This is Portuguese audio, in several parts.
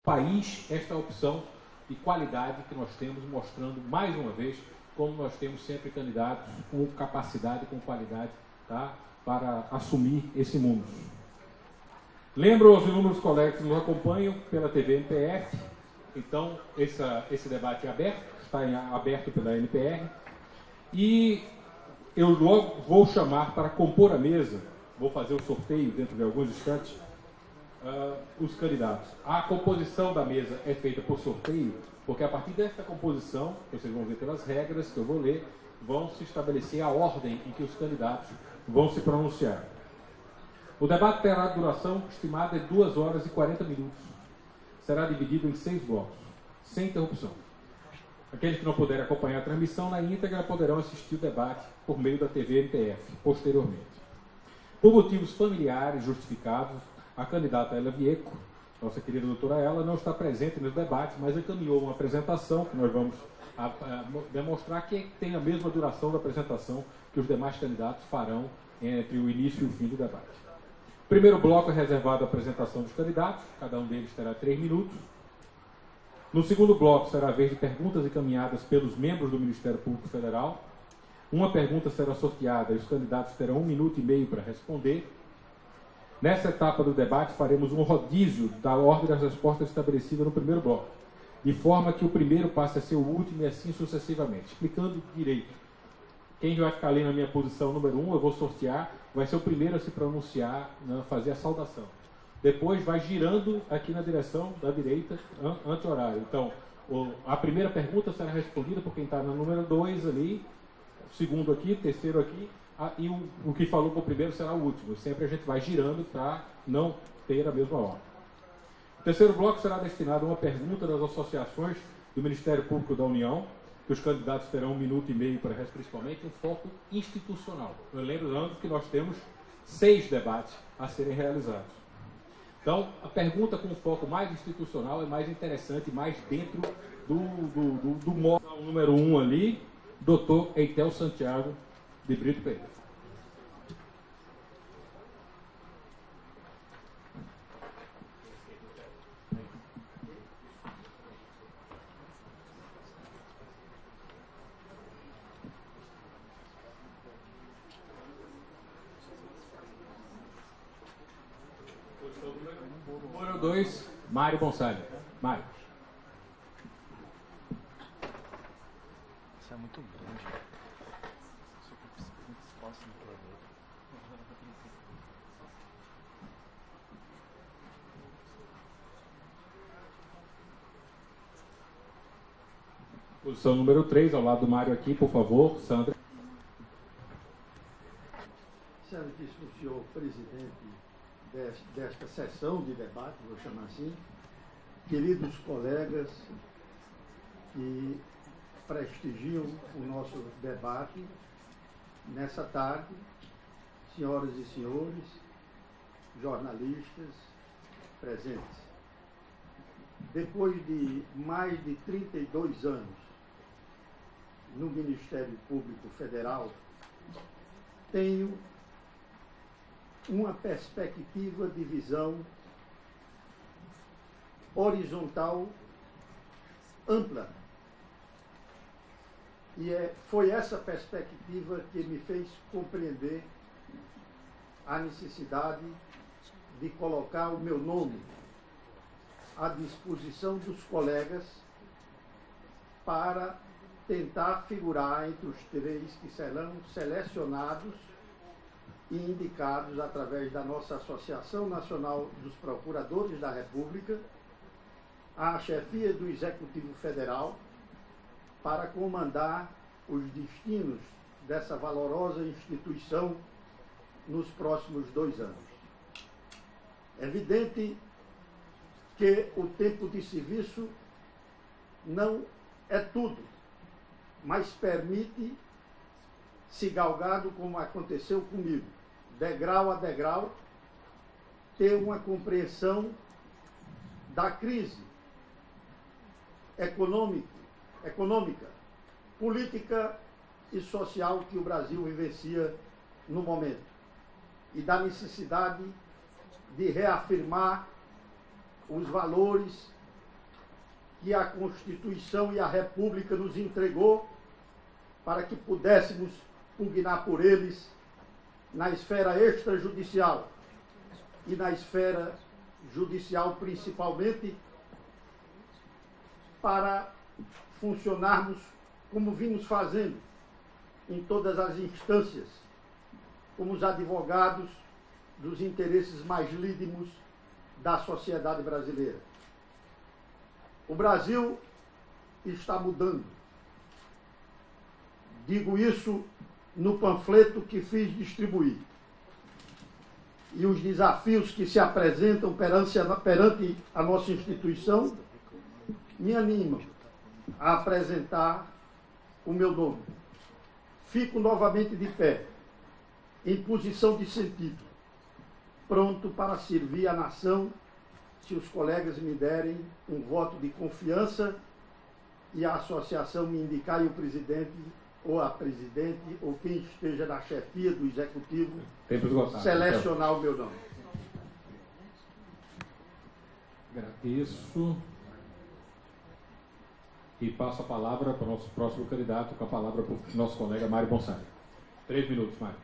país esta opção de qualidade que nós temos, mostrando mais uma vez como nós temos sempre candidatos com capacidade, com qualidade, tá, para assumir esse mundo. Lembro aos inúmeros colegas que nos acompanham pela TV NPF, então esse debate é aberto, está aberto pela NPR, e eu logo vou chamar para compor a mesa, vou fazer o sorteio dentro de alguns instantes, os candidatos. A composição da mesa é feita por sorteio, porque a partir dessa composição, vocês vão ver pelas regras que eu vou ler, vão se estabelecer a ordem em que os candidatos vão se pronunciar. O debate terá duração estimada de 2 horas e 40 minutos. Será dividido em 6 blocos, sem interrupção. Aqueles que não puderem acompanhar a transmissão na íntegra poderão assistir o debate por meio da TV NPF, posteriormente. Por motivos familiares justificados, a candidata Ela Vieco, nossa querida doutora Ela, não está presente no debate, mas encaminhou uma apresentação que nós vamos demonstrar que tem a mesma duração da apresentação que os demais candidatos farão entre o início e o fim do debate. O primeiro bloco é reservado à apresentação dos candidatos, cada um deles terá 3 minutos. No segundo bloco será a vez de perguntas encaminhadas pelos membros do Ministério Público Federal. Uma pergunta será sorteada e os candidatos terão 1 minuto e meio para responder. Nessa etapa do debate, faremos um rodízio da ordem das respostas estabelecida no primeiro bloco, de forma que o primeiro passe a ser o último e assim sucessivamente. Explicando direito. Quem vai ficar ali na minha posição número 1, eu vou sortear, vai ser o primeiro a se pronunciar, fazer a saudação. Depois vai girando aqui na direção da direita, anti-horário. Então, a primeira pergunta será respondida por quem está no número 2 ali, o segundo aqui, terceiro aqui, e o que falou para o primeiro será o último. Sempre a gente vai girando para não ter a mesma ordem. O terceiro bloco será destinado a uma pergunta das associações do Ministério Público da União, que os candidatos terão 1 minuto e meio para responder, principalmente um foco institucional. Eu lembro que nós temos 6 debates a serem realizados. Então, a pergunta com foco mais institucional é mais interessante, mais dentro do modo número 1 ali, Dr. Eitel Santiago de Brito Pereira. Número 2, Mário Gonçalves. Mário. Isso é muito grande. Isso aqui precisa de muito espaço no planeta. Posição número 3, ao lado do Mário aqui, por favor, Sandra. Excelentíssimo senhor presidente desta sessão de debate, vou chamar assim, queridos colegas que prestigiam o nosso debate nessa tarde, senhoras e senhores, jornalistas presentes. Depois de mais de 32 anos no Ministério Público Federal, tenho uma perspectiva de visão horizontal ampla. E foi essa perspectiva que me fez compreender a necessidade de colocar o meu nome à disposição dos colegas para tentar figurar entre os 3 que serão selecionados e indicados através da nossa Associação Nacional dos Procuradores da República à chefia do Executivo Federal para comandar os destinos dessa valorosa instituição nos próximos 2 anos. É evidente que o tempo de serviço não é tudo, mas permite se galgado como aconteceu comigo, degrau a degrau, ter uma compreensão da crise econômica, política e social que o Brasil vivencia no momento, e da necessidade de reafirmar os valores que a Constituição e a República nos entregou para que pudéssemos pugnar por eles na esfera extrajudicial e na esfera judicial principalmente, para funcionarmos como vimos fazendo em todas as instâncias, como os advogados dos interesses mais lídimos da sociedade brasileira. O Brasil está mudando. Digo isso no panfleto que fiz distribuir. E os desafios que se apresentam perante a nossa instituição me animam a apresentar o meu nome. Fico novamente de pé, em posição de sentido, pronto para servir a nação, se os colegas me derem um voto de confiança e a associação me indicar e o presidente ou a presidente ou quem esteja na chefia do executivo selecionar o meu nome. Agradeço. E passo a palavra para o nosso próximo candidato, com a palavra para o nosso colega Mário Bonsai. 3 minutos, Mário.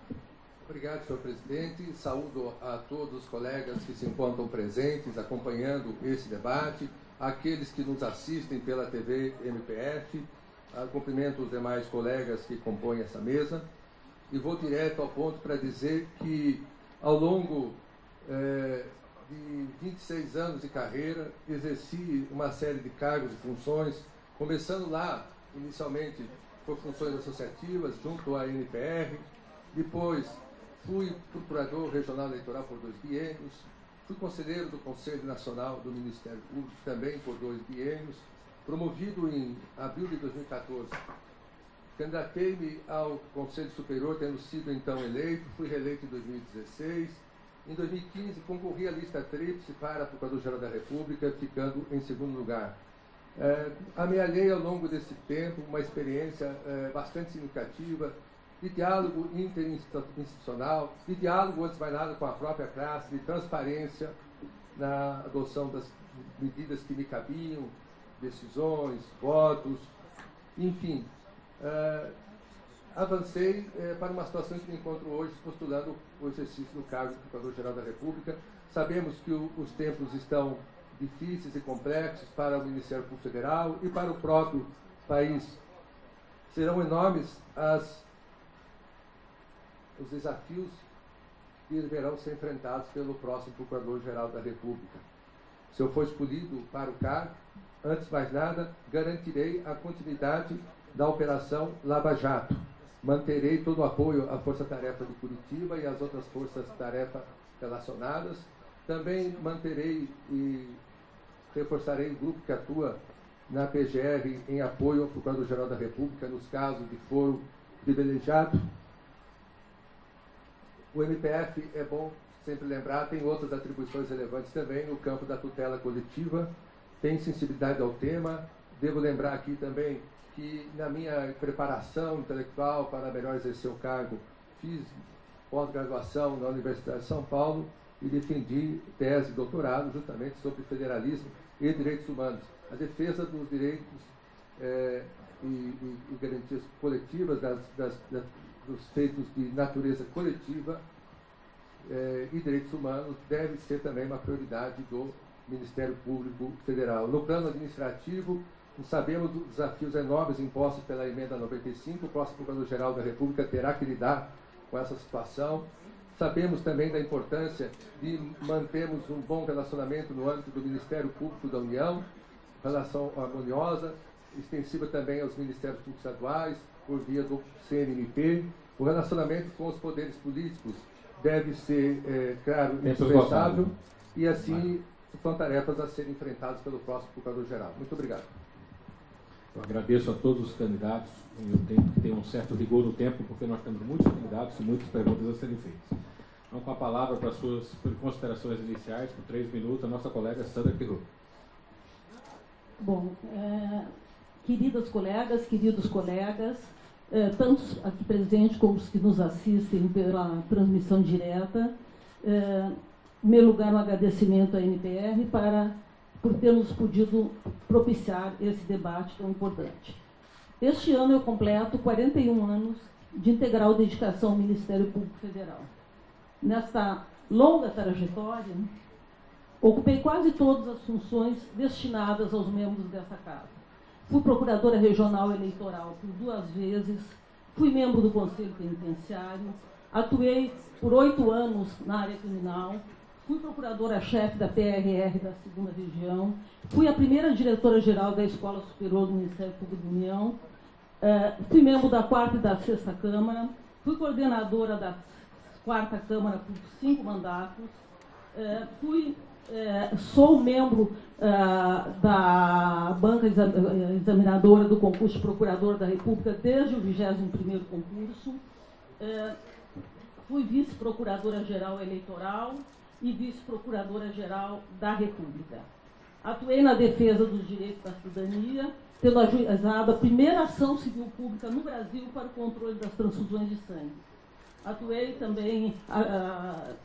Obrigado, senhor presidente. Saúdo a todos os colegas que se encontram presentes, acompanhando esse debate, aqueles que nos assistem pela TV MPF. Cumprimento os demais colegas que compõem essa mesa. E vou direto ao ponto para dizer que, ao longo de 26 anos de carreira, exerci uma série de cargos e funções, começando lá, inicialmente, por funções associativas, junto à NPR. Depois, fui procurador regional eleitoral por 2 biênios. Fui conselheiro do Conselho Nacional do Ministério Público, também por 2 biênios. Promovido em abril de 2014. Candidatei-me ao Conselho Superior, tendo sido então eleito. Fui reeleito em 2016. Em 2015, concorri à lista tríplice para Procurador-Geral da República, ficando em 2º lugar. Amealhei ao longo desse tempo uma experiência bastante significativa de diálogo interinstitucional, de diálogo, antes de mais nada, com a própria classe, de transparência na adoção das medidas que me cabiam, decisões, votos, enfim. Avancei para uma situação que me encontro hoje postulando o exercício do cargo de Procurador-Geral da República. Sabemos que os tempos estão difíceis e complexos para o Ministério Público Federal e para o próprio país. Serão enormes os desafios que deverão ser enfrentados pelo próximo Procurador-Geral da República. Se eu for escolhido para o cargo, antes de mais nada, garantirei a continuidade da Operação Lava Jato. Manterei todo o apoio à Força Tarefa de Curitiba e às outras forças-tarefa relacionadas. Também manterei e reforçarei o grupo que atua na PGR em apoio ao Procurador-Geral da República nos casos de foro privilegiado. O MPF, é bom sempre lembrar, tem outras atribuições relevantes também no campo da tutela coletiva, tem sensibilidade ao tema. Devo lembrar aqui também que na minha preparação intelectual para melhor exercer o cargo, fiz pós-graduação na Universidade de São Paulo e defendi tese de doutorado justamente sobre federalismo e direitos humanos. A defesa dos direitos e garantias coletivas, dos feitos de natureza coletiva e direitos humanos deve ser também uma prioridade do Ministério Público Federal. No plano administrativo, sabemos dos desafios enormes impostos pela Emenda 95, o próximo Procurador-Geral da República terá que lidar com essa situação. Sabemos também da importância de mantermos um bom relacionamento no âmbito do Ministério Público da União, relação harmoniosa, extensiva também aos Ministérios Públicos Estaduais, por via do CNMP. O relacionamento com os poderes políticos deve ser, claro, indispensável, e assim são tarefas a serem enfrentadas pelo próximo Procurador-Geral. Muito obrigado. Eu agradeço a todos os candidatos. Eu tenho que ter um certo rigor no tempo, porque nós temos muitos candidatos e muitas perguntas a serem feitas. Então, com a palavra para suas considerações iniciais, por 3 minutos, a nossa colega Sandra Pirro. Bom, queridas colegas, queridos colegas, tantos aqui presentes como os que nos assistem pela transmissão direta, em primeiro lugar, um agradecimento à NPR por ter nos podido propiciar esse debate tão importante. Este ano eu completo 41 anos de integral dedicação ao Ministério Público Federal. Nesta longa trajetória, ocupei quase todas as funções destinadas aos membros dessa casa. Fui procuradora regional eleitoral por 2 vezes, fui membro do Conselho Penitenciário, atuei por 8 anos na área criminal, fui procuradora-chefe da PRR da 2ª Região, fui a primeira diretora-geral da Escola Superior do Ministério Público da União, fui membro da 4ª e da 6ª Câmara, fui coordenadora da 4ª Câmara por 5 mandatos, sou membro da banca examinadora do concurso de Procurador da República desde o 21º concurso, fui vice-procuradora-geral eleitoral e vice-procuradora-geral da República. Atuei na defesa dos direitos da cidadania, tendo ajuizado a primeira ação civil pública no Brasil para o controle das transfusões de sangue. Atuei também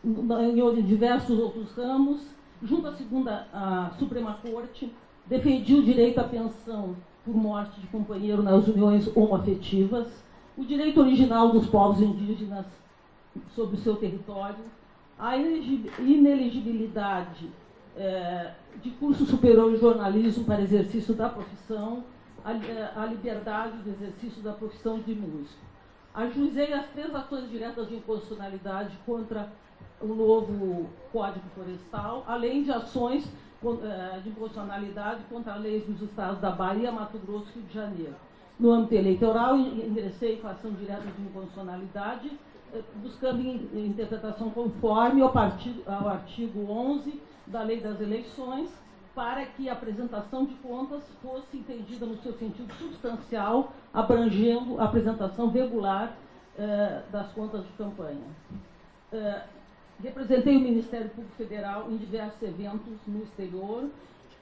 em diversos outros ramos, junto à 2ª Suprema Corte, defendi o direito à pensão por morte de companheiro nas uniões homoafetivas, o direito original dos povos indígenas sobre o seu território, a inelegibilidade de curso superior de jornalismo para exercício da profissão, a liberdade do exercício da profissão de músico. Ajuizei as 3 ações diretas de inconstitucionalidade contra o novo Código Florestal, além de ações de inconstitucionalidade contra as leis dos estados da Bahia, Mato Grosso e Rio de Janeiro. No âmbito eleitoral, ingressei com ação direta de inconstitucionalidade, buscando interpretação conforme ao artigo 11 da Lei das Eleições, para que a apresentação de contas fosse entendida no seu sentido substancial, abrangendo a apresentação regular das contas de campanha. Representei o Ministério Público Federal em diversos eventos no exterior,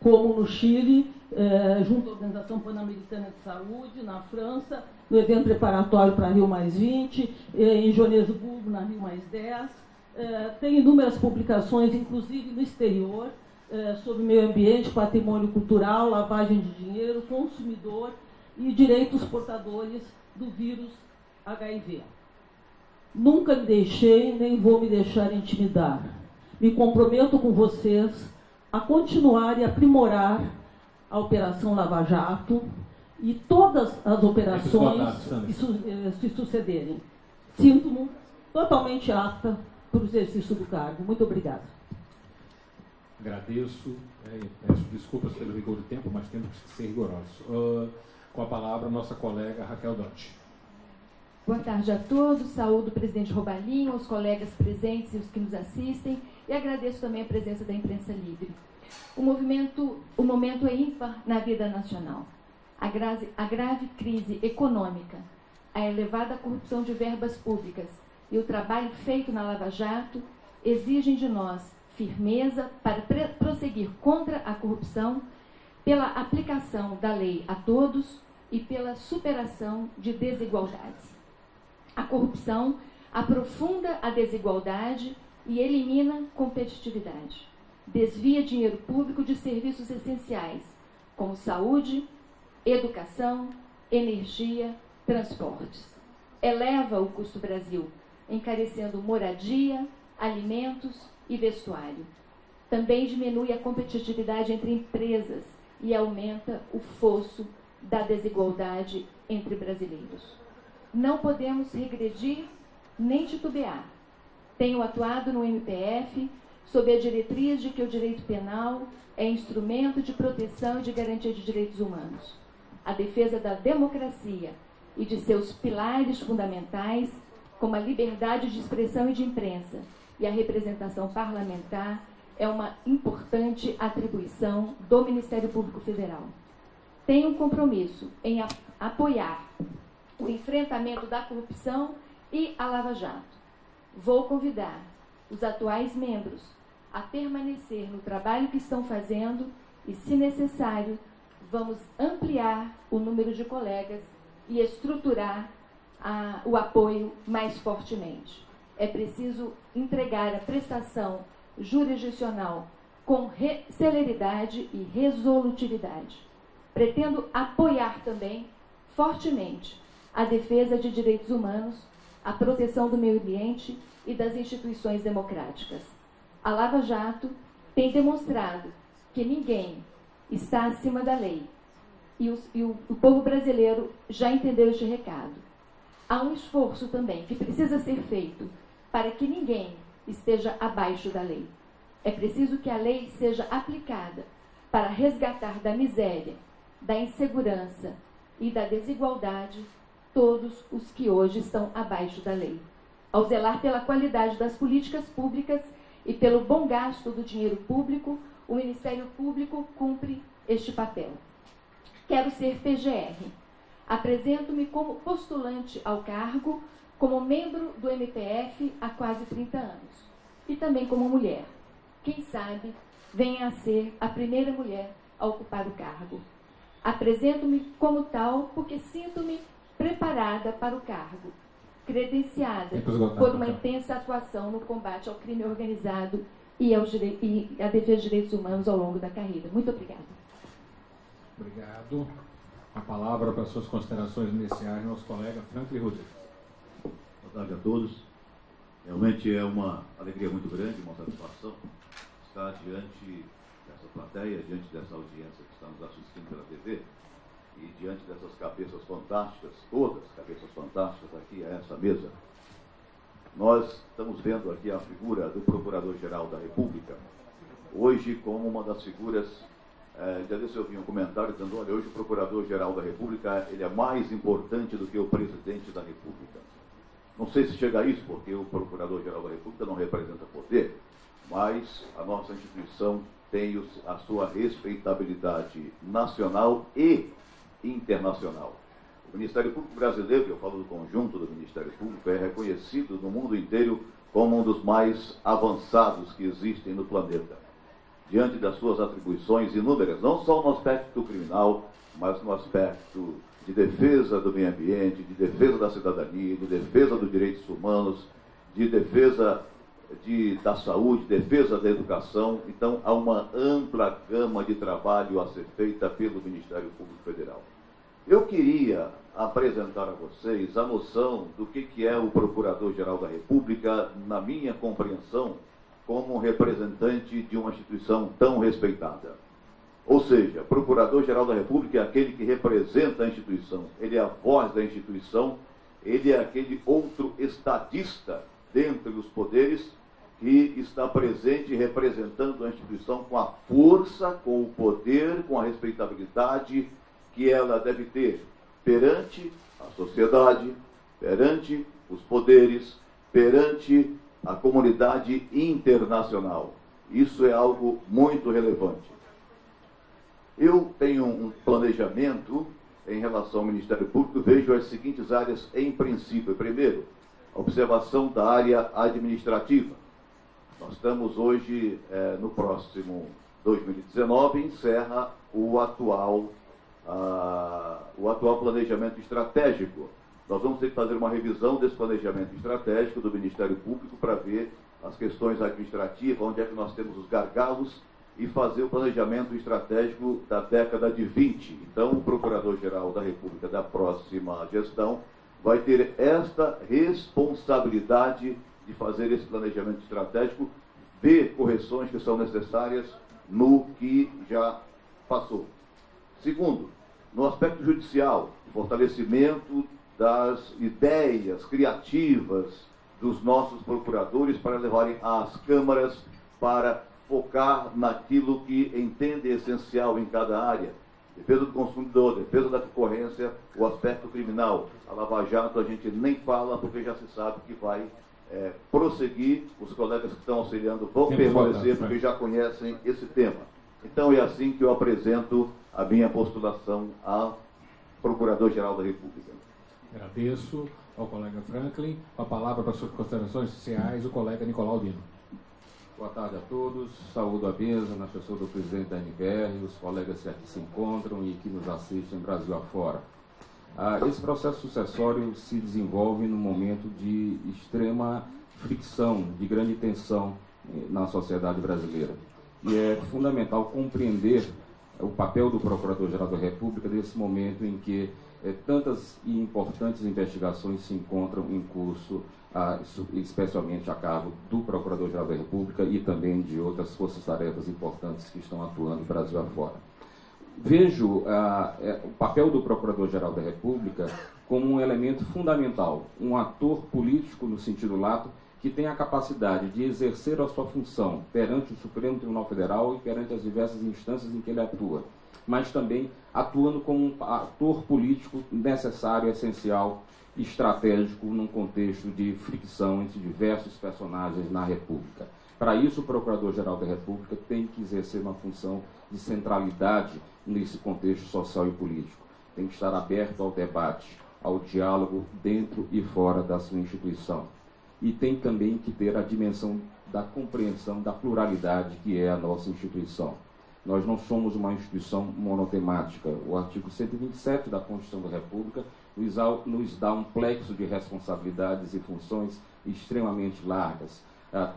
como no Chile, junto à Organização Pan-Americana de Saúde, na França, no evento preparatório para Rio +20, em Joanesburgo, na Rio +10. Tem inúmeras publicações, inclusive no exterior, sobre meio ambiente, patrimônio cultural, lavagem de dinheiro, consumidor e direitos portadores do vírus HIV. Nunca me deixei, nem vou me deixar intimidar. Me comprometo com vocês a continuar e aprimorar a Operação Lava Jato e todas as operações que sucederem. Sinto-me totalmente apta para o exercício do cargo. Muito obrigada. Agradeço, peço desculpas pelo rigor do tempo, mas temos que ser rigorosos. Com a palavra, nossa colega Raquel Dante. Boa tarde a todos, saúdo o presidente Robalinho, os colegas presentes e os que nos assistem, e agradeço também a presença da imprensa livre. O momento é ímpar na vida nacional. A grave crise econômica, a elevada corrupção de verbas públicas e o trabalho feito na Lava Jato exigem de nós firmeza para prosseguir contra a corrupção, pela aplicação da lei a todos e pela superação de desigualdades. A corrupção aprofunda a desigualdade e elimina competitividade. Desvia dinheiro público de serviços essenciais, como saúde, educação, energia, transportes. Eleva o custo Brasil, encarecendo moradia, alimentos e vestuário. Também diminui a competitividade entre empresas e aumenta o fosso da desigualdade entre brasileiros. Não podemos regredir nem titubear. Tenho atuado no MPF sob a diretriz de que o direito penal é instrumento de proteção e de garantia de direitos humanos. A defesa da democracia e de seus pilares fundamentais, como a liberdade de expressão e de imprensa e a representação parlamentar, é uma importante atribuição do Ministério Público Federal. Tenho um compromisso em apoiar o enfrentamento da corrupção e a Lava Jato. Vou convidar os atuais membros a permanecer no trabalho que estão fazendo e, se necessário, vamos ampliar o número de colegas e estruturar o apoio mais fortemente. É preciso entregar a prestação jurisdicional com celeridade e resolutividade. Pretendo apoiar também, fortemente, a defesa de direitos humanos, a proteção do meio ambiente e das instituições democráticas. A Lava Jato tem demonstrado que ninguém está acima da lei e o povo brasileiro já entendeu este recado. Há um esforço também que precisa ser feito para que ninguém esteja abaixo da lei. É preciso que a lei seja aplicada para resgatar da miséria, da insegurança e da desigualdade todos os que hoje estão abaixo da lei. Ao zelar pela qualidade das políticas públicas e pelo bom gasto do dinheiro público, o Ministério Público cumpre este papel. Quero ser PGR. Apresento-me como postulante ao cargo, como membro do MPF há quase 30 anos. E também como mulher. Quem sabe venha a ser a primeira mulher a ocupar o cargo. Apresento-me como tal porque sinto-me preparada para o cargo, credenciada por uma intensa atuação no combate ao crime organizado e à defesa de direitos humanos ao longo da carreira. Muito obrigada. Obrigado. A palavra para suas considerações iniciais, nosso colega Franklin Rodrigues. Boa tarde a todos. Realmente é uma alegria muito grande, uma satisfação estar diante dessa plateia, diante dessa audiência que está nos assistindo pela TV e diante dessas cabeças fantásticas, todas cabeças fantásticas aqui a essa mesa. Nós estamos vendo aqui a figura do Procurador-Geral da República, hoje como uma das figuras. Já disse, eu vi um comentário dizendo, olha, hoje o Procurador-Geral da República ele é mais importante do que o Presidente da República. Não sei se chega a isso, porque o Procurador-Geral da República não representa poder, mas a nossa instituição tem a sua respeitabilidade nacional e internacional. O Ministério Público Brasileiro, eu falo do conjunto do Ministério Público, é reconhecido no mundo inteiro como um dos mais avançados que existem no planeta. Diante das suas atribuições inúmeras, não só no aspecto criminal, mas no aspecto de defesa do meio ambiente, de defesa da cidadania, de defesa dos direitos humanos, de defesa da saúde, defesa da educação. Então, há uma ampla gama de trabalho a ser feita pelo Ministério Público Federal. Eu queria apresentar a vocês a noção do que é o Procurador-Geral da República, na minha compreensão, como um representante de uma instituição tão respeitada. Ou seja, Procurador-Geral da República é aquele que representa a instituição, ele é a voz da instituição, ele é aquele outro estadista dentre os poderes que está presente representando a instituição com a força, com o poder, com a respeitabilidade que ela deve ter perante a sociedade, perante os poderes, perante a comunidade internacional. Isso é algo muito relevante. Eu tenho um planejamento em relação ao Ministério Público, vejo as seguintes áreas em princípio. Primeiro, a observação da área administrativa. Nós estamos hoje, no próximo 2019, encerra o atual planejamento estratégico. Nós vamos ter que fazer uma revisão desse planejamento estratégico do Ministério Público para ver as questões administrativas, onde é que nós temos os gargalos, e fazer o planejamento estratégico da década de 20. Então, o Procurador-Geral da República da próxima gestão vai ter esta responsabilidade de fazer esse planejamento estratégico, ver correções que são necessárias no que já passou. Segundo, no aspecto judicial, fortalecimento das ideias criativas dos nossos procuradores para levarem às câmaras para focar naquilo que entende essencial em cada área. Defesa do consumidor, defesa da concorrência, o aspecto criminal. A Lava Jato a gente nem fala porque já se sabe que vai prosseguir. Os colegas que estão auxiliando vão permanecer porque já conhecem esse tema. Então é assim que eu apresento a minha postulação a Procurador-Geral da República. Agradeço ao colega Franklin. A palavra para suas considerações iniciais, o colega Nicolau Dino. Boa tarde a todos. Saúdo a mesa, na pessoa do presidente da NBR, os colegas que aqui se encontram e que nos assistem Brasil afora. Esse processo sucessório se desenvolve num momento de extrema fricção, de grande tensão na sociedade brasileira. E é fundamental compreender o papel do Procurador-Geral da República nesse momento em que tantas e importantes investigações se encontram em curso, especialmente a cargo do Procurador-Geral da República e também de outras forças-tarefas importantes que estão atuando no Brasil afora. Vejo o papel do Procurador-Geral da República como um elemento fundamental, um ator político no sentido lato, que tem a capacidade de exercer a sua função perante o Supremo Tribunal Federal e perante as diversas instâncias em que ele atua, mas também atuando como um ator político necessário, essencial, estratégico num contexto de fricção entre diversos personagens na República. Para isso, o Procurador-Geral da República tem que exercer uma função de centralidade nesse contexto social e político. Tem que estar aberto ao debate, ao diálogo dentro e fora da sua instituição. E tem também que ter a dimensão da compreensão da pluralidade que é a nossa instituição. Nós não somos uma instituição monotemática. O artigo 127 da Constituição da República nos dá um plexo de responsabilidades e funções extremamente largas.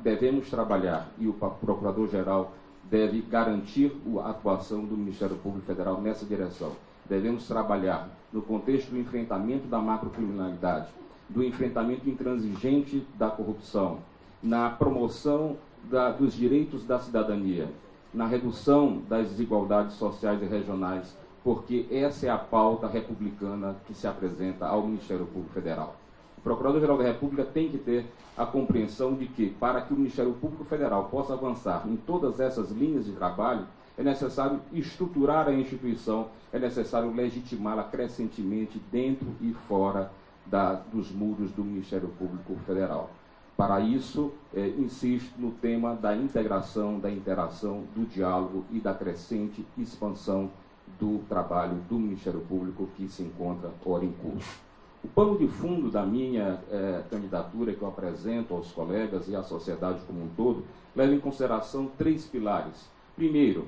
Devemos trabalhar, e o Procurador-Geral deve garantir a atuação do Ministério Público Federal nessa direção. Devemos trabalhar no contexto do enfrentamento da macrocriminalidade, do enfrentamento intransigente da corrupção, na promoção dos direitos da cidadania, na redução das desigualdades sociais e regionais, porque essa é a pauta republicana que se apresenta ao Ministério Público Federal. O Procurador-Geral da República tem que ter a compreensão de que, para que o Ministério Público Federal possa avançar em todas essas linhas de trabalho, é necessário estruturar a instituição, é necessário legitimá-la crescentemente dentro e fora dos muros do Ministério Público Federal. Para isso, insisto no tema da integração, da interação, do diálogo e da crescente expansão do trabalho do Ministério Público que se encontra ora em curso. O pano de fundo da minha candidatura que eu apresento aos colegas e à sociedade como um todo leva em consideração 3 pilares. Primeiro,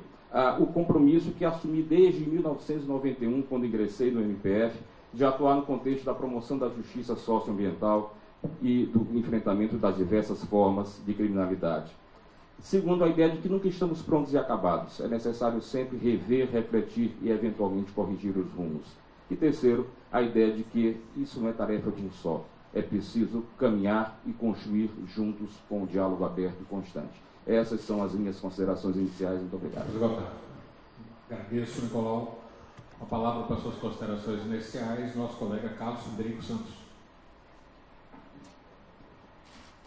o compromisso que assumi desde 1991, quando ingressei no MPF, de atuar no contexto da promoção da justiça socioambiental e do enfrentamento das diversas formas de criminalidade. Segundo, a ideia de que nunca estamos prontos e acabados. É necessário sempre rever, refletir e, eventualmente, corrigir os rumos. E terceiro, a ideia de que isso não é tarefa de um só. É preciso caminhar e construir juntos com um diálogo aberto e constante. Essas são as minhas considerações iniciais. Muito obrigado. Agradeço, Nicolau. A palavra para suas considerações iniciais, nosso colega Carlos Frederico Santos.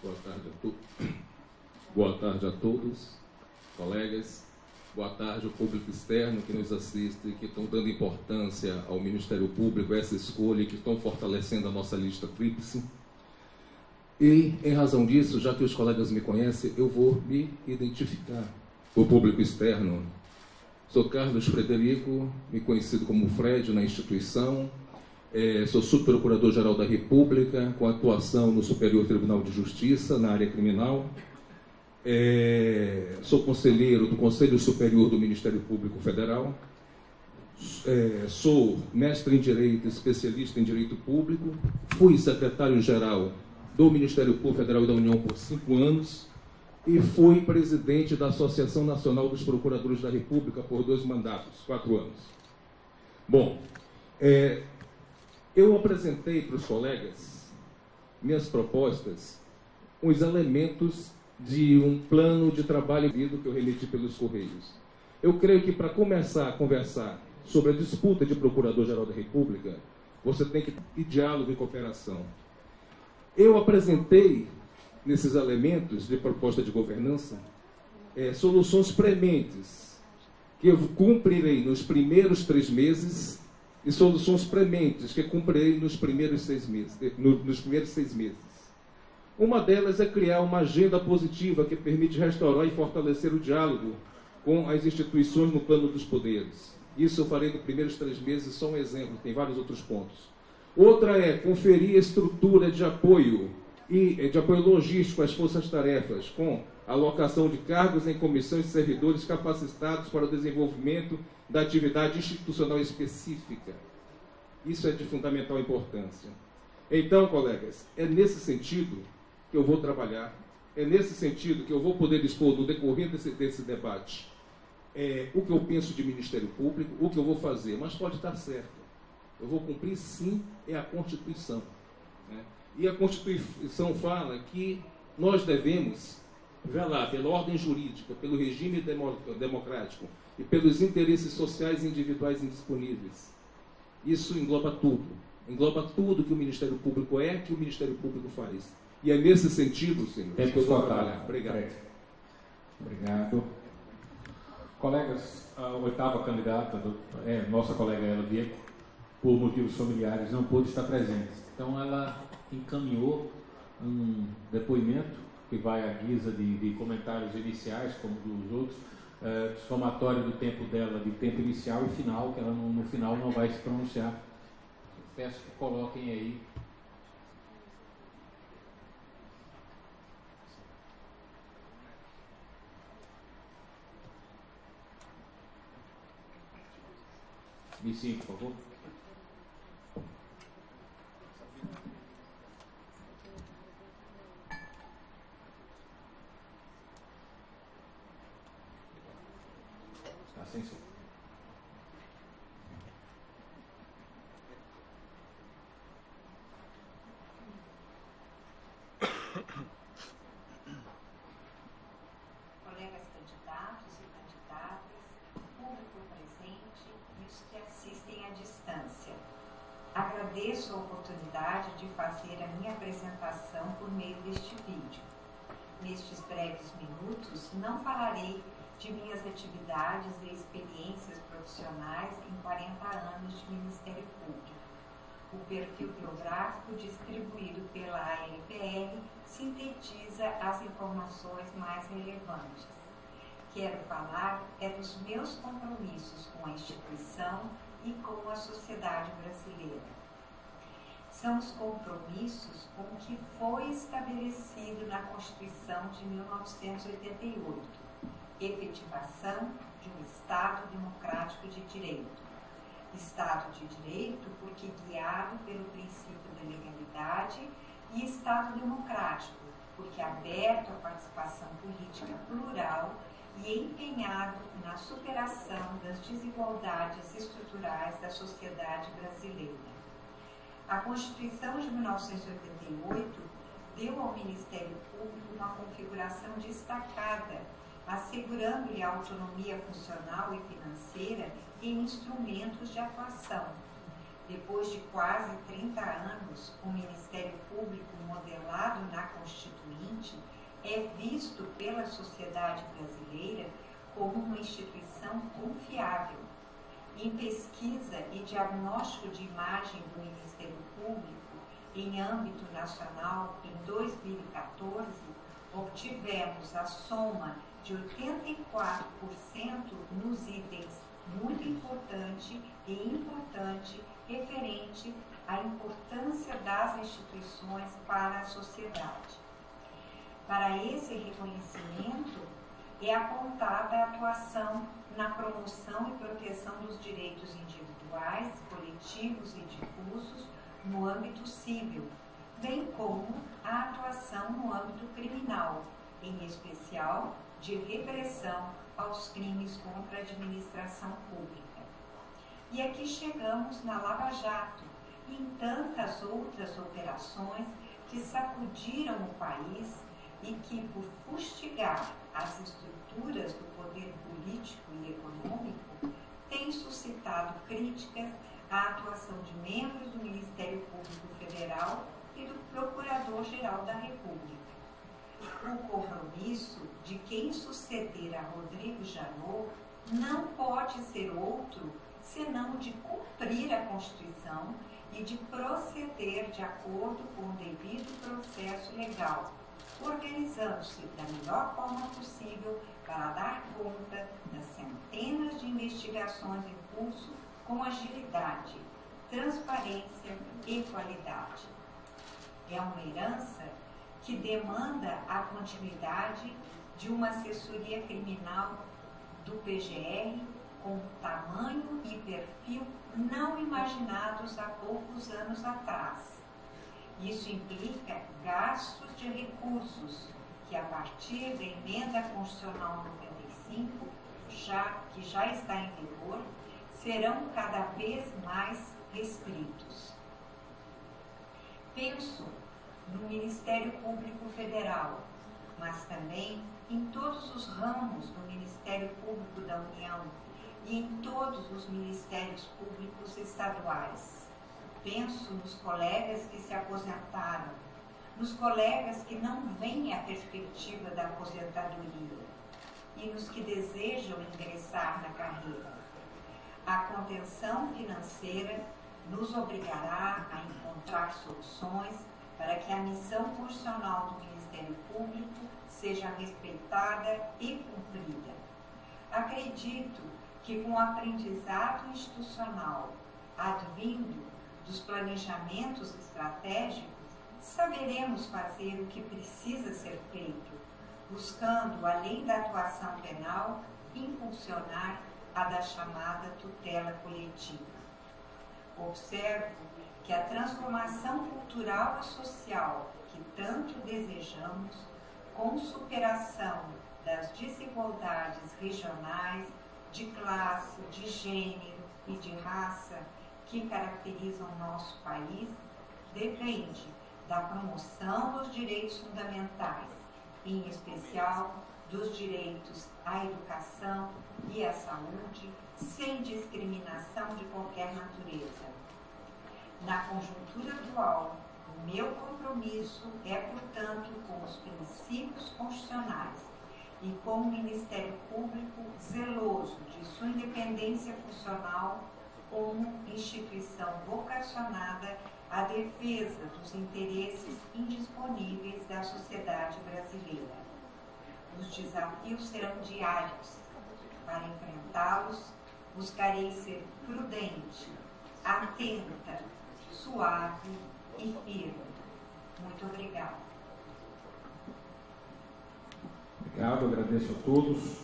Boa tarde a todos, colegas. Boa tarde ao público externo que nos assiste, que estão dando importância ao Ministério Público, essa escolha, que estão fortalecendo a nossa lista tríplice. E, em razão disso, já que os colegas me conhecem, eu vou me identificar. O público externo. Sou Carlos Frederico, me conhecido como Fred na instituição. Sou subprocurador-geral da República, com atuação no Superior Tribunal de Justiça, na área criminal. Sou conselheiro do Conselho Superior do Ministério Público Federal. Sou mestre em Direito, especialista em Direito Público. Fui secretário-geral do Ministério Público Federal e da União por 5 anos. E fui presidente da Associação Nacional dos Procuradores da República por 2 mandatos, 4 anos. Bom, eu apresentei para os colegas minhas propostas, os elementos de um plano de trabalho que eu remeti pelos Correios. Eu creio que para começar a conversar sobre a disputa de Procurador-Geral da República, você tem que ter diálogo e cooperação. Eu apresentei nesses elementos de proposta de governança, soluções prementes, que eu cumprirei nos primeiros 3 meses, e soluções prementes, que cumprirei nos primeiros 6 meses. Uma delas é criar uma agenda positiva que permite restaurar e fortalecer o diálogo com as instituições no plano dos poderes. Isso eu farei nos primeiros 3 meses, só um exemplo, tem vários outros pontos. Outra é conferir a estrutura de apoio logístico às forças-tarefas, com alocação de cargos em comissões de servidores capacitados para o desenvolvimento da atividade institucional específica. Isso é de fundamental importância. Então, colegas, é nesse sentido que eu vou trabalhar, é nesse sentido que eu vou poder dispor no decorrer desse debate o que eu penso de Ministério Público, o que eu vou fazer, mas pode estar certo. Eu vou cumprir, sim, a Constituição. Né? E a Constituição fala que nós devemos velar pela ordem jurídica, pelo regime democrático e pelos interesses sociais individuais indisponíveis. Isso engloba tudo que o Ministério Público é, que o Ministério Público faz. E é nesse sentido, senhor, que eu vou trabalhar. Obrigado. Obrigado. Colegas, a 8ª candidata, nossa colega Ela Diego, por motivos familiares, não pôde estar presente. Então, ela encaminhou um depoimento que vai à guisa de comentários iniciais, como dos outros, somatório do tempo dela, de tempo inicial e final, que ela no final não vai se pronunciar. Peço que coloquem aí. Me sim, por favor. Sem som. Colegas candidatos e candidatas, público presente e os que assistem à distância. Agradeço a oportunidade de fazer a minha apresentação por meio deste vídeo. Nestes breves minutos, não falarei de minhas atividades e experiências profissionais em 40 anos de Ministério Público. O perfil biográfico distribuído pela ANPR sintetiza as informações mais relevantes. Quero falar dos meus compromissos com a instituição e com a sociedade brasileira. São os compromissos com o que foi estabelecido na Constituição de 1988. Efetivação de um Estado democrático de direito. Estado de direito porque guiado pelo princípio da legalidade e Estado democrático porque aberto à participação política plural e empenhado na superação das desigualdades estruturais da sociedade brasileira. A Constituição de 1988 deu ao Ministério Público uma configuração destacada, assegurando-lhe a autonomia funcional e financeira em instrumentos de atuação. Depois de quase 30 anos, o Ministério Público, modelado na Constituinte, é visto pela sociedade brasileira como uma instituição confiável. Em pesquisa e diagnóstico de imagem do Ministério Público em âmbito nacional, em 2014, obtivemos a soma de 84% nos itens muito importante e importante referente à importância das instituições para a sociedade. Para esse reconhecimento, é apontada a atuação na promoção e proteção dos direitos individuais, coletivos e difusos no âmbito civil, bem como a atuação no âmbito criminal, em especial de repressão aos crimes contra a administração pública. E aqui chegamos na Lava Jato e em tantas outras operações que sacudiram o país e que, por fustigar as estruturas do poder político e econômico, têm suscitado críticas à atuação de membros do Ministério Público Federal e do Procurador-Geral da República. O compromisso de quem suceder a Rodrigo Janot não pode ser outro senão de cumprir a Constituição e de proceder de acordo com o devido processo legal, organizando-se da melhor forma possível para dar conta das centenas de investigações em curso com agilidade, transparência e qualidade. É uma herança que demanda a continuidade de uma assessoria criminal do PGR com tamanho e perfil não imaginados há poucos anos atrás. Isso implica gastos de recursos que, a partir da Emenda Constitucional 95, que já está em vigor serão cada vez mais restritos. Penso no Ministério Público Federal, mas também em todos os ramos do Ministério Público da União e em todos os ministérios públicos estaduais. Penso nos colegas que se aposentaram, nos colegas que não veem a perspectiva da aposentadoria e nos que desejam ingressar na carreira. A contenção financeira nos obrigará a encontrar soluções para que a missão funcional do Ministério Público seja respeitada e cumprida. Acredito que com o aprendizado institucional advindo dos planejamentos estratégicos, saberemos fazer o que precisa ser feito, buscando, além da atuação penal, impulsionar a da chamada tutela coletiva. Observo que a transformação cultural e social que tanto desejamos, com superação das desigualdades regionais, de classe, de gênero e de raça que caracterizam o nosso país, depende da promoção dos direitos fundamentais, em especial dos direitos à educação e à saúde, sem discriminação de qualquer natureza. Na conjuntura atual, o meu compromisso é, portanto, com os princípios constitucionais e com o Ministério Público zeloso de sua independência funcional como instituição vocacionada à defesa dos interesses indisponíveis da sociedade brasileira. Os desafios serão diários. Para enfrentá-los, buscarei ser prudente, atenta, suave e firme. Muito obrigada. Obrigado, agradeço a todos.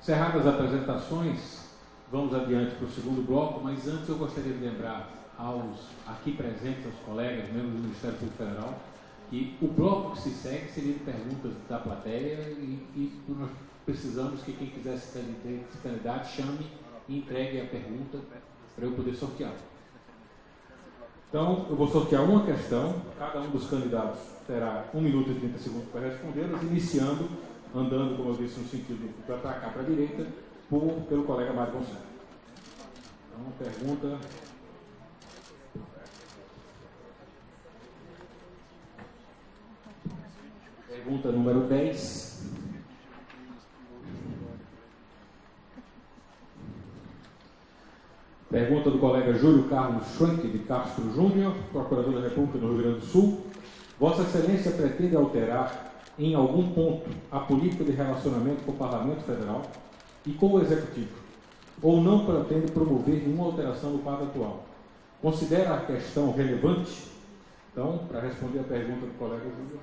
Encerradas as apresentações, vamos adiante para o segundo bloco, mas antes eu gostaria de lembrar aos aqui presentes, aos colegas, membros do Ministério Público Federal, que o bloco que se segue seria de perguntas da plateia e nós precisamos que quem quiser se candidatar chame e entregue a pergunta para eu poder sortear. Então, eu vou sortear uma questão, cada um dos candidatos terá 1 minuto e 30 segundos para respondê-las, iniciando, andando, como eu disse, no sentido para cá, para a direita, pelo colega Mário Gonçalves. Então, pergunta... Pergunta número 10. Pergunta do colega Júlio Carlos Schwenk, de Castro Júnior, Procurador da República do Rio Grande do Sul. Vossa Excelência pretende alterar, em algum ponto, a política de relacionamento com o Parlamento Federal e com o Executivo, ou não pretende promover nenhuma alteração do quadro atual? Considera a questão relevante? Então, para responder a pergunta do colega Júlio,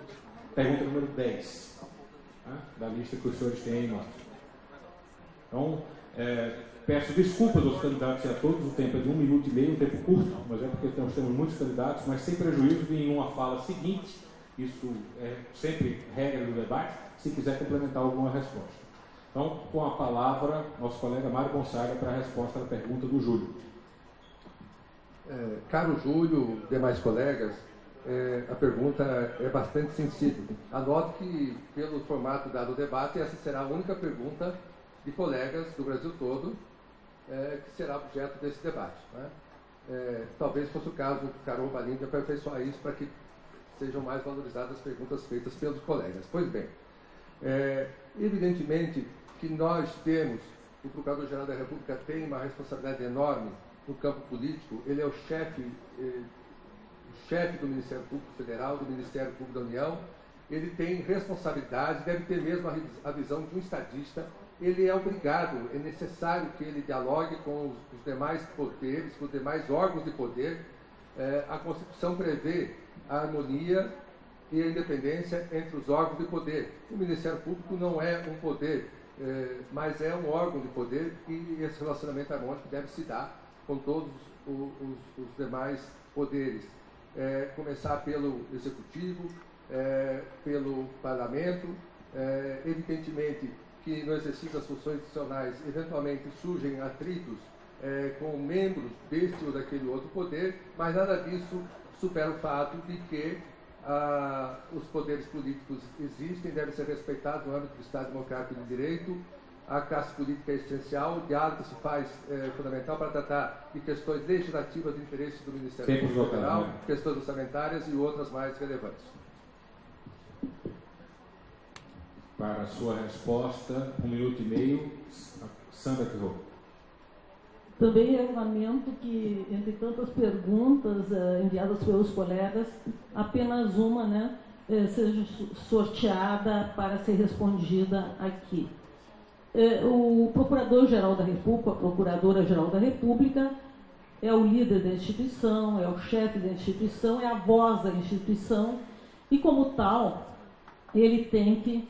pergunta número 10, da lista que os senhores têm aí em mãos. Então, peço desculpas aos candidatos e a todos, o tempo é de 1 minuto e meio, um tempo curto, mas é porque nós temos muitos candidatos, mas sem prejuízo de em uma fala seguinte, isso é sempre regra do debate, se quiser complementar alguma resposta. Então, com a palavra, nosso colega Mário Gonçalves para a resposta da pergunta do Júlio. Caro Júlio, demais colegas, a pergunta é bastante sensível. Anote que, pelo formato dado ao debate, essa será a única pergunta de colegas do Brasil todo que será objeto desse debate. Talvez fosse o caso do Carol Balim de aperfeiçoar isso para que sejam mais valorizadas as perguntas feitas pelos colegas. Pois bem, evidentemente que nós temos, o Procurador-Geral da República tem uma responsabilidade enorme no campo político, ele é o chefe do Ministério Público Federal, do Ministério Público da União, ele tem responsabilidade, deve ter mesmo a visão de um estadista, ele é obrigado, é necessário que ele dialogue com os demais poderes, com os demais órgãos de poder. A Constituição prevê a harmonia e a independência entre os órgãos de poder. O Ministério Público não é um poder, mas é um órgão de poder e esse relacionamento harmônico deve se dar com todos os demais poderes. Começar pelo Executivo, pelo Parlamento, evidentemente que no exercício das funções institucionais eventualmente surgem atritos com membros deste ou daquele outro poder, mas nada disso supera o fato de que os poderes políticos existem, devem ser respeitados no âmbito do Estado Democrático de Direito. A classe política é essencial, o diálogo se faz fundamental para tratar de questões legislativas de interesse do Ministério Público Federal, questões orçamentárias e outras mais relevantes. Para a sua resposta, 1 minuto e meio, Sandra Quirô. Também eu lamento que, entre tantas perguntas enviadas pelos colegas, apenas uma, né, seja sorteada para ser respondida aqui. O Procurador-Geral da República, a Procuradora-Geral da República, é o líder da instituição, é o chefe da instituição, é a voz da instituição, e como tal, ele tem que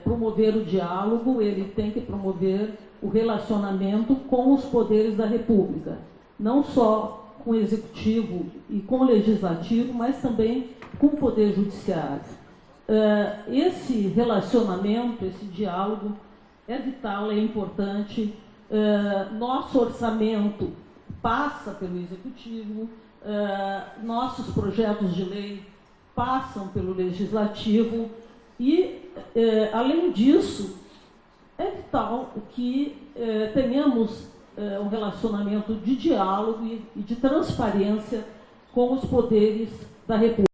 promover o diálogo, ele tem que promover o relacionamento com os poderes da República, não só com o Executivo e com o Legislativo, mas também com o Poder Judiciário. Esse relacionamento, esse diálogo é vital, é importante. Nosso orçamento passa pelo Executivo, nossos projetos de lei passam pelo Legislativo e, além disso, é vital que tenhamos um relacionamento de diálogo e de transparência com os poderes da República.